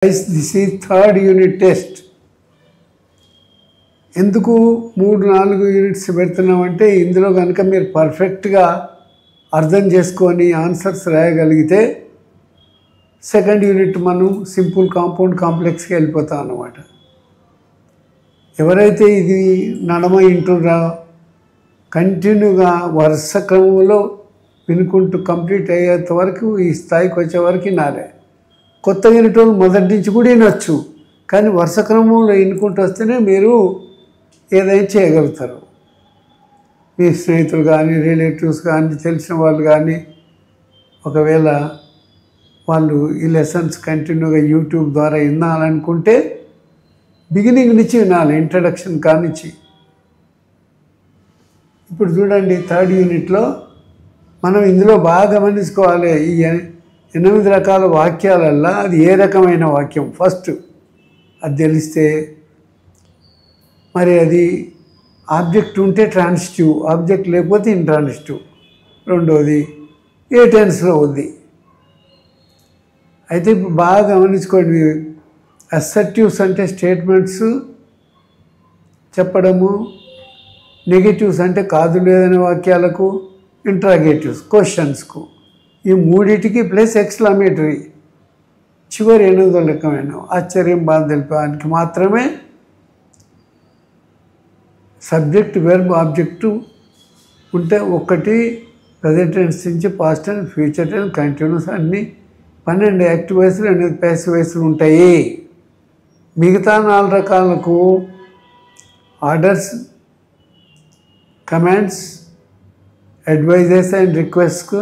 This is third unit test. ఎందుకు 3-4 units పెడుతున్నామంటే ఇందులో కనుక మీరు పర్ఫెక్ట్గా అర్థం చేసుకొని ఆన్సర్స్ రాయగలిగితే సెకండ్ యూనిట్ మనం సింపుల్ కాంపౌండ్ కాంప్లెక్స్కి వెళ్ళిపోతాం అన్నమాట. ఎవరైతే ఇది నడమ ఇంటురా కంటిన్యూగా వరుస క్రమంలో వినుకుంటూ కంప్లీట్ అయ్యేంత వరకు ఈ స్థాయికి వచ్చే వరకు వినాలి. కొత్త యూనిట్ వాళ్ళు మొదటి నుంచి కూడా వినొచ్చు, కానీ వరుస క్రమంలో వినుకుంటూ వస్తేనే మీరు ఏదైనా చేయగలుగుతారు. మీ స్నేహితులు కానీ రిలేటివ్స్ కానీ తెలిసిన వాళ్ళు కానీ ఒకవేళ వాళ్ళు ఈ లెసన్స్ కంటిన్యూగా యూట్యూబ్ ద్వారా వినాలనుకుంటే బిగినింగ్ నుంచి వినాలి, ఇంట్రడక్షన్ కానిచ్చి. ఇప్పుడు చూడండి, థర్డ్ యూనిట్లో మనం ఇందులో బాగా గమనించుకోవాలి. ఈ 8 రకాల వాక్యాలల్లో అది ఏ రకమైన వాక్యం ఫస్ట్ అది తెలిస్తే, మరి అది ఆబ్జెక్ట్ ఉంటే ట్రాన్సిటివ్, ఆబ్జెక్ట్ లేకపోతే ఇంట్రాన్సిటివ్, రెండోది ఏ టెన్స్లో ఉంది. అయితే ఇప్పుడు బాగా గమనించుకోండి, అసర్టివ్స్ అంటే స్టేట్మెంట్స్ చెప్పడము, నెగటివ్స్ అంటే కాదు లేదనే వాక్యాలకు, ఇంట్రాగేటివ్స్ క్వశ్చన్స్కు, ఈ మూడింటికి ప్లస్ ఎక్స్క్లమేటరీ, చివరి 8వ రకమైన ఆశ్చర్యం బాధ తెలిపడానికి మాత్రమే సబ్జెక్ట్ వెర్బ్ ఆబ్జెక్టు ఉంటే ఒకటి ప్రజెంట్ టెన్స్ నుంచి past tense, future tense, continuous అన్నీ 12 యాక్టివ్ వాయిస్లు 8 ప్యాసివ్ వాయిస్లు ఉంటాయి. మిగతా 4 రకాలకు ఆర్డర్స్, కమాండ్స్, అడ్వైజెస్ అండ్ రిక్వెస్ట్కు,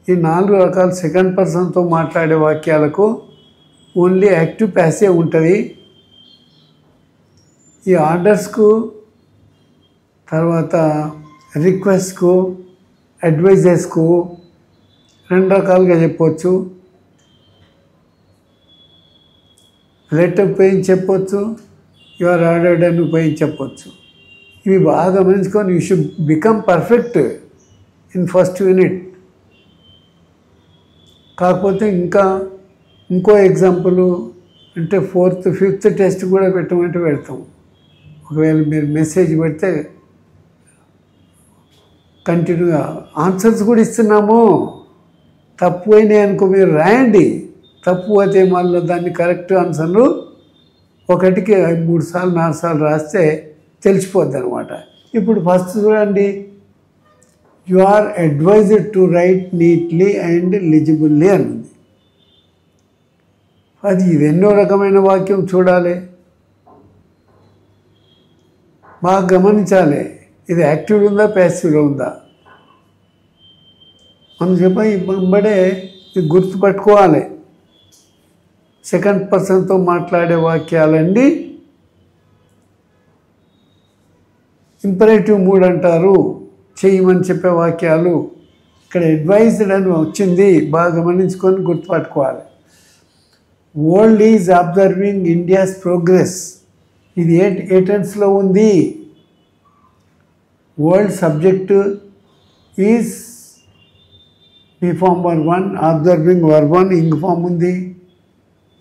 ఈ 4 రకాల సెకండ్ పర్సన్తో మాట్లాడే వాక్యాలకు ఓన్లీ యాక్టివ్ ప్యాసివ్ ఉంటుంది. ఈ ఆర్డర్స్కు, తర్వాత రిక్వెస్ట్కు, అడ్వైజెస్కు 2 రకాలుగా చెప్పవచ్చు. లెట్ ఉపయోగించి చెప్పవచ్చు, యు ఆర్ ఆర్డర్డ్ అని ఉపయోగించి చెప్పవచ్చు. ఇవి బాగా గమనించుకొని you should become perfect in first unit. కాకపోతే ఇంకో ఎగ్జాంపుల్ అంటే 4th, 5th టెస్ట్ కూడా పెట్టమంటే పెడతాం. ఒకవేళ మీరు మెసేజ్ పెడితే కంటిన్యూగా ఆన్సర్స్ కూడా ఇస్తున్నాము. తప్పు అయినాయి అనుకో మీరు రాయండి, తప్పు అయితే మళ్ళీ దాన్ని కరెక్ట్ ఆన్సర్లు 1కి 3 సార్లు 4 సార్లు రాస్తే తెలిసిపోద్ది అనమాట. ఇప్పుడు ఫస్ట్ చూడండి, you are advised to write neatly and legibly అని ఉంది. అది ఇది ఎన్నో రకమైన వాక్యం చూడాలి, బాగా గమనించాలి. ఇది యాక్టివ్లో ఉందా ప్యాసివ్లో ఉందా మనం చెప్పంబడే ఇది గుర్తుపట్టుకోవాలి. సెకండ్ పర్సన్తో మాట్లాడే వాక్యాలండి ఇంపరేటివ్ మూడ్ అంటారు, చేయమని చెప్పే వాక్యాలు. ఇక్కడ అడ్వైజ్డ్ అని వచ్చింది, బాగా గమనించుకొని గుర్తుపట్టుకోవాలి. World is observing India's progress, ఇది ఏ టెన్స్లో ఉంది. వరల్డ్ సబ్జెక్టు ఈజ్ ఈ form verb 1, observing verb 1 ing form ఉంది,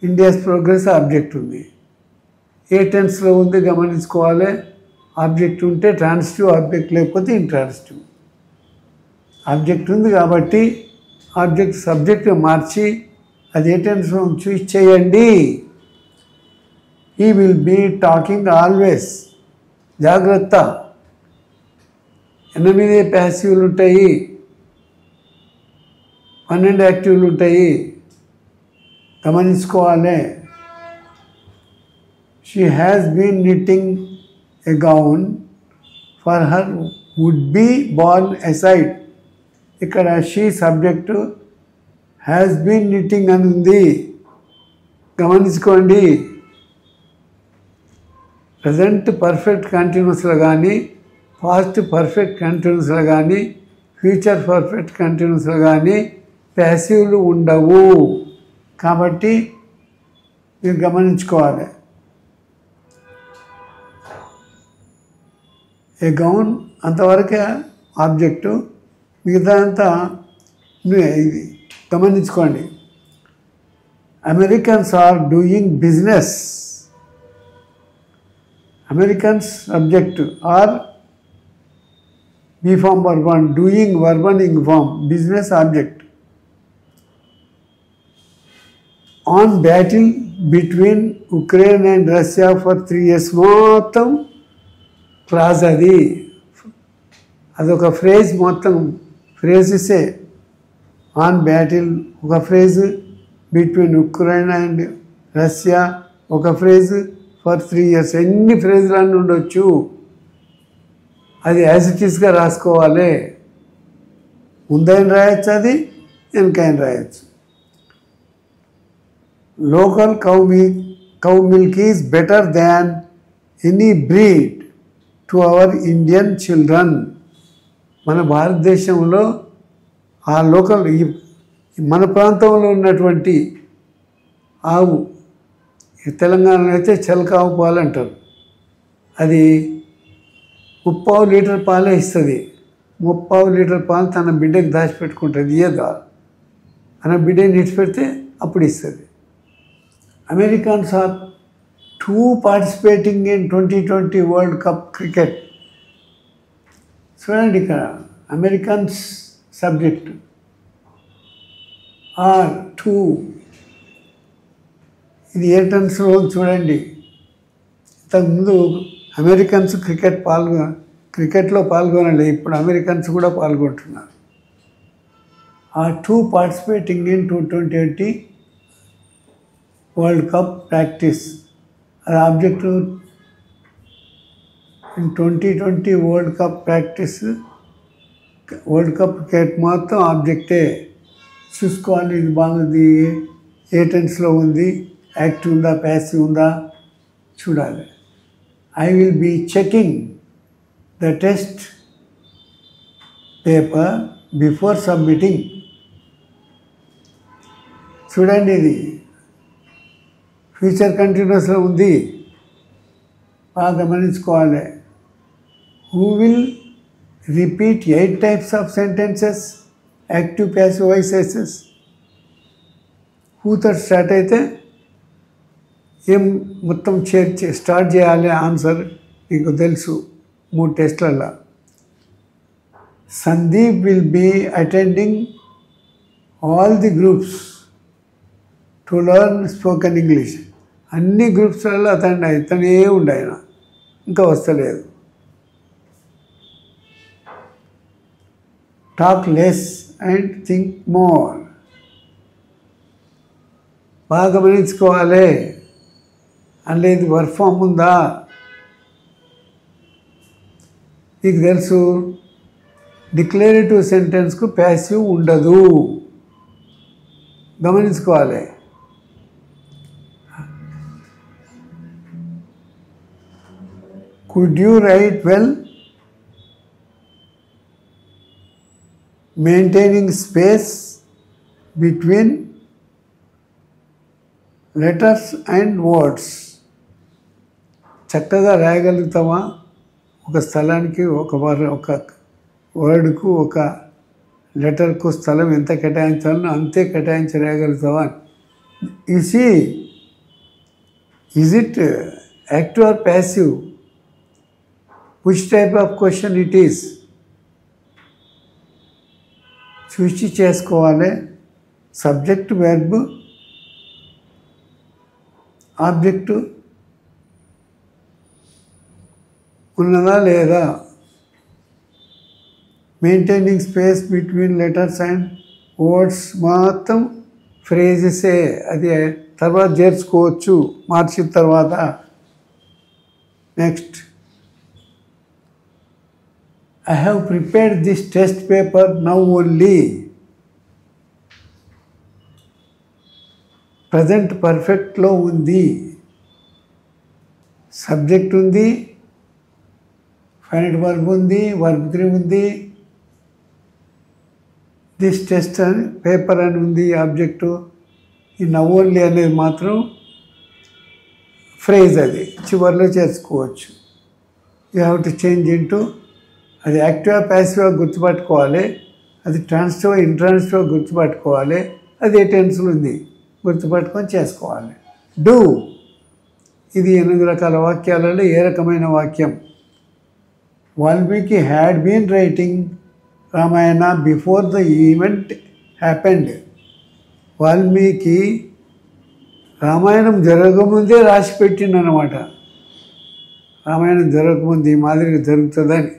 ఇండియాస్ ప్రోగ్రెస్ ఆబ్జెక్ట్ ఉంది. ఏ టెన్స్లో ఉంది గమనించుకోవాలి. ఆబ్జెక్ట్ ఉంటే ట్రాన్సిటివ్, ఆబ్జెక్ట్ లేకపోతే ఇంట్రాన్సిటివ్. ఆబ్జెక్ట్ ఉంది కాబట్టి ఆబ్జెక్ట్ సబ్జెక్ట్ మార్చి అది ఏ టెన్స్లో చూస్ చేయండి. ఈ విల్ బీ టాకింగ్ ఆల్వేస్, జాగ్రత్త. 8 ప్యాసివ్లు ఉంటాయి, 12 యాక్టివ్లు ఉంటాయి, గమనించుకోవాలి. She has been knitting a gown for her would be born aside. ఇక్కడ she subject, has been knitting అని ఉంది, గమనించుకోండి. ప్రజెంట్ పర్ఫెక్ట్ కంటిన్యూస్లో కానీ, పాస్ట్ పర్ఫెక్ట్ కంటిన్యూస్లో కానీ, ఫ్యూచర్ పర్ఫెక్ట్ కంటిన్యూస్లో కానీ ప్యాసివ్లు ఉండవు. కాబట్టి మీరు గమనించుకోవాలి. ఏ గౌన్ అంతవరకే ఆబ్జెక్టు, మిగతా అంతా ఇది గమనించుకోండి. Americans are doing business. Americans subject are B form verb 1, doing verb 1 ing form, business object. On battle between Ukraine and Russia for 3 years మొత్తం క్లాజ్ అది అదొక ఫ్రేజ్ మొత్తం ఫ్రేజెసే. ఆన్ బ్యాటిల్ ఒక phrase, between Ukraine and Russia ఒక phrase, for 3 years ఎన్ని ఫ్రేజ్లన్నీ ఉండొచ్చు. అది as it ఈస్గా రాసుకోవాలి. ముందైన రాయొచ్చు, అది వెనకైన రాయొచ్చు. Local cow milk is better than any breed to our Indian children. మన భారతదేశంలో ఆ లోకల్ మన ప్రాంతంలో ఉన్నటువంటి ఆవు, తెలంగాణలో అయితే చిలకావు పాలు అంటారు, అది 30 లీటర్ పాలే ఇస్తుంది. 30 లీటర్ పాలు తన బిడ్డకి దాచిపెట్టుకుంటుంది. ఏదా తన బిడ్డని ఇచ్చిపెడితే అప్పుడు ఇస్తుంది. Americans are 2 participating in 2020 world cup cricket. చూడండి ఇక్కడ అమెరికన్స్ సబ్జెక్ట్ ఆర్ 2. ఇది ఏ టెన్స్లో చూడండి. ఇంతకుముందు అమెరికన్స్ క్రికెట్లో పాల్గొనలే, ఇప్పుడు అమెరికన్స్ కూడా పాల్గొంటున్నారు. Are 2 participating in 2020 world cup practice. అది object. In 2020 world cup practice, world cup cricket మొత్తం ఆబ్జెక్టే. చూసుకోవాలి ఇది బాగుంది, ఏ టెన్స్లో ఉంది, యాక్టివ్ ఉందా, ప్యాసివ్ ఉందా చూడాలి. I will be checking the test paper before submitting. చూడండి ఇది ఫ్యూచర్ కంటిన్యూస్లో ఉంది, బాగా గమనించుకోవాలి. Who will repeat 8 types of sentences, active passive voices. హూతో స్టార్ట్ అయితే ఏం మొత్తం స్టార్ట్ చేయాలి ఆన్సర్ మీకు తెలుసు 3 టెస్ట్లలో. Sandeep will be attending all the groups to learn spoken English. అన్ని గ్రూప్స్లలో అతనే ఉండి ఆయన ఇంకా వస్తలేదు. Talk less and think more. బాగా గమనించుకోవాలి. అందులో ఇది వర్క్ ఫామ్ ఉందా మీకు తెలుసు. డిక్లరేటివ్ సెంటెన్స్కు ప్యాసివ్ ఉండదు, గమనించుకోవాలి. Could you right well, maintaining space between letters and words. చక్కగా రాయగలుగుతామా? ఒక స్థలానికి ఒక వర్డ్కు ఒక లెటర్కు స్థలం ఎంత కేటాయించాలో అంతే కేటాయించి రాయగలుగుతావా? You see, is it active or passive? Which type of question it is చూసి చేసుకోవాలి. సబ్జెక్ట్, వెర్బ్, ఆబ్జెక్టు ఉన్నదా లేదా. Maintaining space between letters and words మొత్తం ఫ్రేజెసే. అది తర్వాత చేర్చుకోవచ్చు మార్చిన తర్వాత. Next, I have prepared this test paper now only. Present పర్ఫెక్ట్లో ఉంది, సబ్జెక్ట్ ఉంది, ఫైనట్ వర్బ్ ఉంది, వర్బ్ 3 ఉంది, దిస్ టెస్ట్ అని పేపర్ అని ఉంది ఆబ్జెక్టు. ఈ నౌ ఓన్లీ అనేది మాత్రం ఫ్రేజ్, అది చివరిలో చేర్చుకోవచ్చు. You have to change into, అది యాక్టివ్గా ప్యాసివ్గా గుర్తుపట్టుకోవాలి, అది ట్రాన్సిటివ్ ఇంట్రాన్సిటివ్గా గుర్తుపట్టుకోవాలి, అది ఏ టెన్స్లో ఉంది. గుర్తుపట్టుకొని చేసుకోవాలి. డూ, ఇది 8 రకాల వాక్యాలలో ఏ రకమైన వాక్యం? Valmiki had been writing Ramayana before the event happened. Valmiki Ramayanam జరగకముందే రాసి పెట్టిండనమాట. రామాయణం జరగకముందు ఈ మాదిరిగా జరుగుతుందని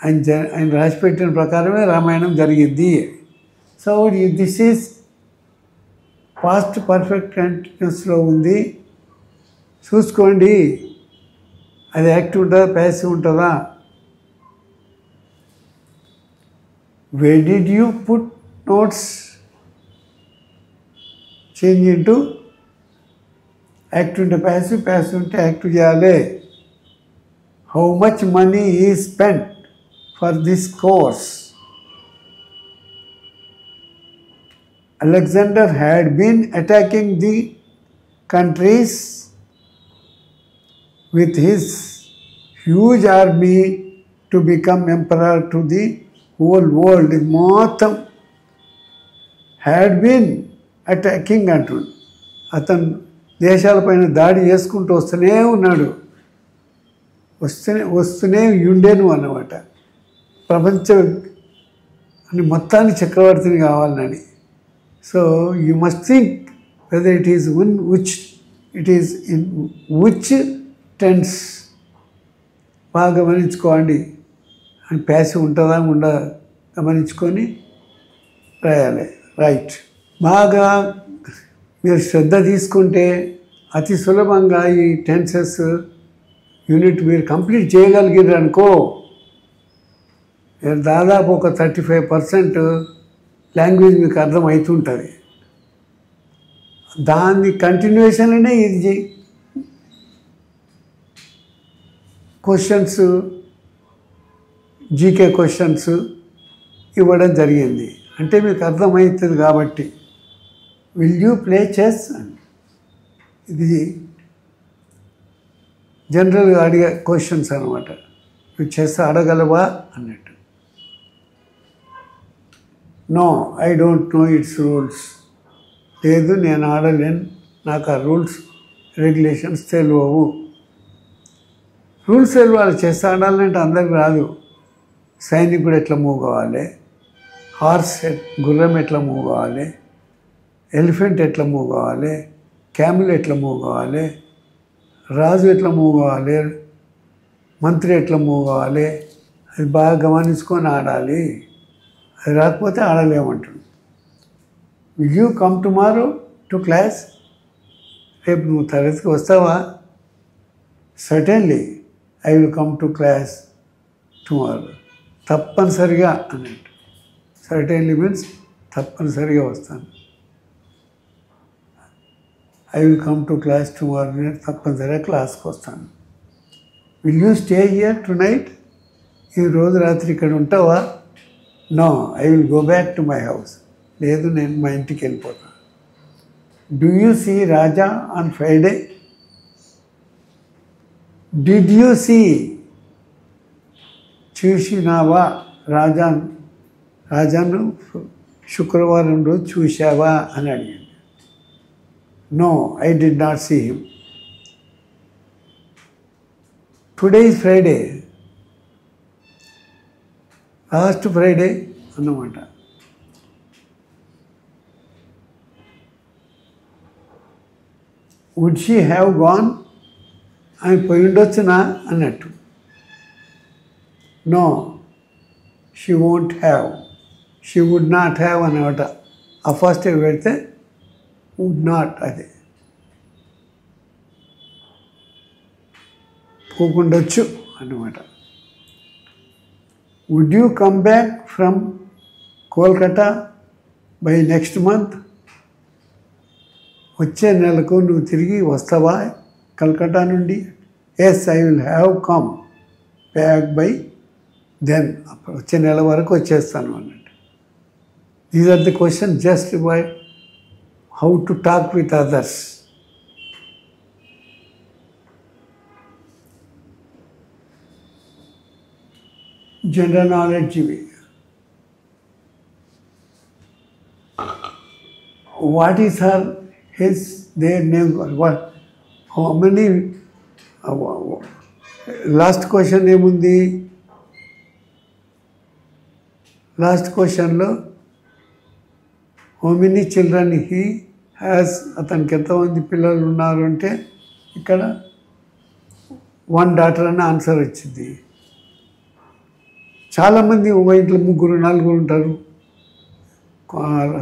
ఆయన రాసి పెట్టిన ప్రకారమే రామాయణం జరిగింది. So this is past perfect కంటిన్యూస్లో ఉంది. చూసుకోండి, అది యాక్టివ్ ఉంటుందా ప్యాసివ్ ఉంటుందా. Where did you put notes? Change into active ఉంటే ప్యాసివ్, ప్యాసివ్ ఉంటే యాక్టివ్ చేయాలి. How much money is spent for this course? Alexander had been attacking the countries with his huge army to become emperor to the whole world. మొత్తం had been attacking అంటుంది. అతను దేశాలపైన దాడి చేసుకుంటూ వస్తూనే ఉన్నాడు, వస్తూనే ఉండేను అన్నమాట. ప్రపంచ మొత్తాన్ని చక్రవర్తిని కావాలని. So you must think whether it is in which tense. బాగా గమనించుకోండి. అని ప్యాసివ్ ఉంటుందా గమనించుకొని రాయాలి. రైట్. బాగా మీరు శ్రద్ధ తీసుకుంటే అతి సులభంగా ఈ టెన్సెస్ యూనిట్ మీరు కంప్లీట్ చేయగలిగారు అనుకో, దాదాపు ఒక 35% లాంగ్వేజ్ మీకు అర్థమవుతుంటుంది. దాన్ని కంటిన్యూషన్లోనే ఇది క్వశ్చన్స్, జీకే క్వశ్చన్స్ ఇవ్వడం జరిగింది. అంటే మీకు అర్థమవుతుంది కాబట్టి. Will you play chess? ఇది జనరల్గా అడిగే క్వశ్చన్స్ అనమాట. నువ్వు చెస్ ఆడగలవా అన్నట్టు. No, I don't know its rules. లేదు, నేను ఆడలేను, నాకు ఆ రూల్స్ రెగ్యులేషన్స్ తెలియవు. రూల్స్ తెలియాలి. చెస్ ఆడాలంటే అందరికి రాదు. సైనికుడు ఎట్లా మూవ్ కావాలి, హార్స్ గుర్రం ఎట్లా మూవ్ కావాలి, ఎలిఫెంట్ ఎట్లా మూవ్ కావాలి, క్యామెల్ ఎట్లా మూవ్ కావాలి, రాజు ఎట్లా మూవ్ కావాలి, మంత్రి ఎట్లా మూవ్ కావాలి, అది బాగా గమనించుకొని ఆడాలి. అది రాకపోతే ఆడలేమంటాడు. Will you come tomorrow to class? రేపు నువ్వు తరగతికి వస్తావా? Certainly I will come to class tomorrow. తప్పనిసరిగా అన్నట్టు. సర్టెన్లీ మీన్స్ తప్పనిసరిగా వస్తాను. I will come to class tomorrow, నేను తప్పనిసరిగా క్లాస్కి వస్తాను. Will you stay here tonight? ఈరోజు రాత్రి ఇక్కడ ఉంటావా? No, I will go back to my house. లేదు, నేను మా ఇంటికి వెళ్ళిపోతాను. Do you see Raja on Friday? Did you see? చూసినావా రాజాను శుక్రవారం రోజు చూసావా అని అడిగింది. No, I did not see him. Today is Friday, last Friday అన్నమాట. Would she have gone? ఆమె పోయి ఉండొచ్చునా అన్నట్టు. No, she won't have, she would not have అన్నమాట. ఆ ఫస్ట్ పెడితే వుడ్ నాట్, అది పోకుండొచ్చు అన్నమాట. Would you come back from Kolkata by next month? వచ్చే నెలకు నువ్వు తిరిగి వస్తావా కల్కటా నుండి? Yes, I will have come back by then. వచ్చే నెల వరకు వచ్చేస్తాను అన్నట్టు. These are the question just by how to talk with others. General knowledge ఇవి. What is their name, how many, last question ఏముంది, లాస్ట్ క్వశ్చన్లో how many children he has, అతనికి ఎంతమంది పిల్లలు ఉన్నారు అంటే ఇక్కడ 1 డాటర్ అని ఆన్సర్ వచ్చింది. చాలామంది ఒక ఇంట్లో 3, 4 ఉంటారు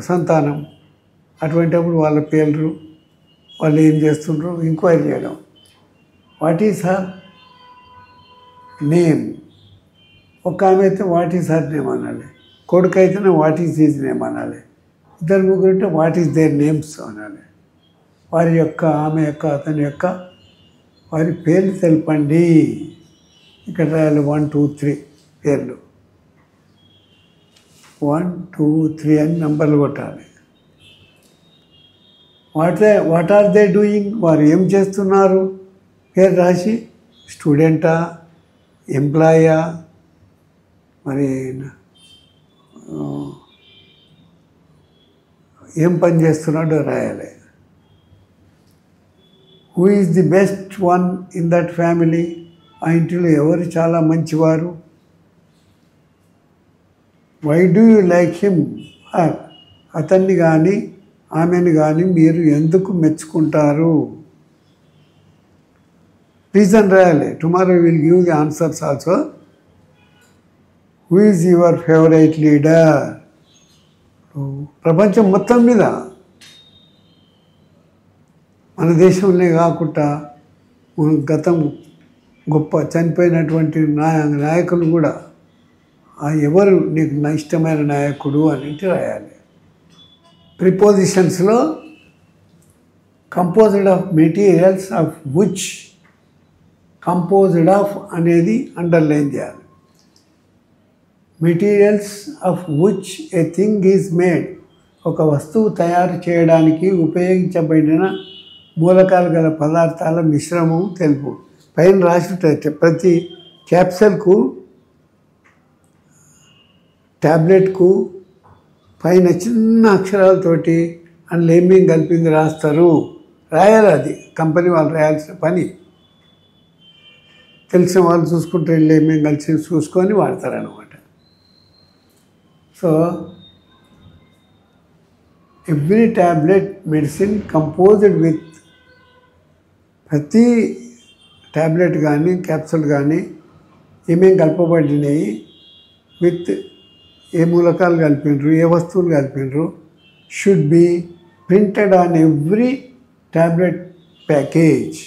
సంతానం. అటువంటిప్పుడు వాళ్ళ పేర్లు, వాళ్ళు ఏం చేస్తుండ్రో ఎంక్వైరీ చేయడం. వాట్ ఈస్ హర్ నేమ్, ఒక ఆమె అయితే వాట్ ఈస్ హర్ నేమ్ అనాలి, కొడుకు అయితేనే వాట్ ఈస్ హిజ్ నేమ్ అనాలి, 2, 3 అంటే వాట్ ఈస్ దేర్ నేమ్స్ అనాలి. వారి యొక్క, ఆమె యొక్క, అతని యొక్క వారి పేర్లు తెలపండి. ఇక్కడ రాయాలి 1, 2, 3 పేర్లు, 1, 2, 3 అని నంబర్లు కొట్టాలి. వాట్ ఆర్ దే డూయింగ్, వారు ఏం చేస్తున్నారు, పేరు రాసి స్టూడెంటా, ఎంప్లాయా, మరి ఏం పని చేస్తున్నాడో రాయాలి. Who is the best one in that family, ఆ ఇంటిలో ఎవరు చాలా మంచివారు. Why do you like him or, అతన్ని కానీ ఆమెను కానీ మీరు ఎందుకు మెచ్చుకుంటారు. రీజన్ రాయాలి. Tomorrow will give the answers also. Who is your favourite leader, ప్రపంచం మొత్తం మీద, మన దేశంలో కాకుండా గతం గొప్ప చనిపోయినటువంటి నాయకులు కూడా ఎవరు నీకు ఇష్టమైన నాయకుడు అని రాయాలి. ప్రిపోజిషన్స్లో composed of materials of which, composed of అనేది అండర్లైన్ చేయాలి. Materials of which a thing is made, ఒక వస్తువు తయారు చేయడానికి ఉపయోగించబడిన మూలకాలు గల పదార్థాల మిశ్రమం తెలుపు. పైన రాసినట్టు ప్రతి క్యాప్సూల్కు, ట్యాబ్లెట్కు పైన చిన్న అక్షరాలతోటి అందులో ఏమేమి కలిపింది రాస్తారు, రాయాలి. అది కంపెనీ వాళ్ళు రాయాల్సిన పని. తెలిసిన వాళ్ళు చూసుకుంటే వీళ్ళు ఏమేమి కలిసి చూసుకొని వాడతారనమాట. So every tablet medicine composed with, ప్రతి ట్యాబ్లెట్ కానీ క్యాప్సూల్ కానీ ఏమేమి కలపబడినాయి, విత్ ఏ మూలకాలు కలిపినరు, ఏ వస్తువులు కలిపినరు, should be printed on every tablet package.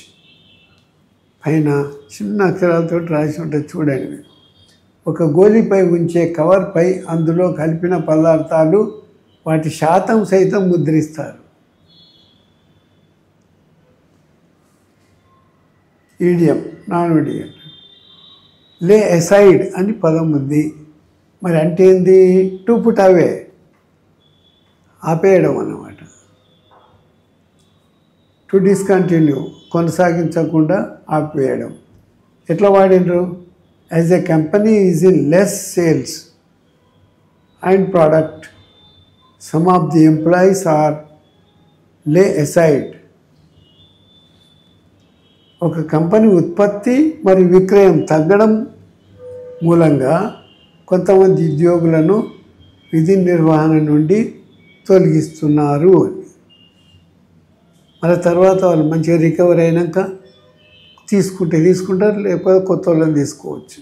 పైన చిన్న అక్షరాలతో రాసి ఉంటుంది చూడండి. ఒక గోళీపై ఉంచే కవర్పై అందులో కలిపిన పదార్థాలు వాటి శాతం సైతం ముద్రిస్తారు. ఈడియం, నాన్ ఈడియం. లే అసైడ్ అని పదం ఉంది. మరి అంటే ఏంది, టు పుట్ అవే, ఆపేయడం అన్నమాట. టు డిస్కంటిన్యూ, కొనసాగించకుండా ఆపివేయడం. ఎట్లా వాడినరు, as a company is in less sales and product, some of the employees are lay aside. ఒక కంపెనీ ఉత్పత్తి మరియు విక్రయం తగ్గడం మూలంగా కొంతమంది ఉద్యోగులను విధి నిర్వహణ నుండి తొలగిస్తున్నారు అని. మళ్ళీ తర్వాత వాళ్ళు మంచిగా రికవర్ అయినాక తీసుకుంటారు, లేకపోతే కొత్త వాళ్ళని తీసుకోవచ్చు.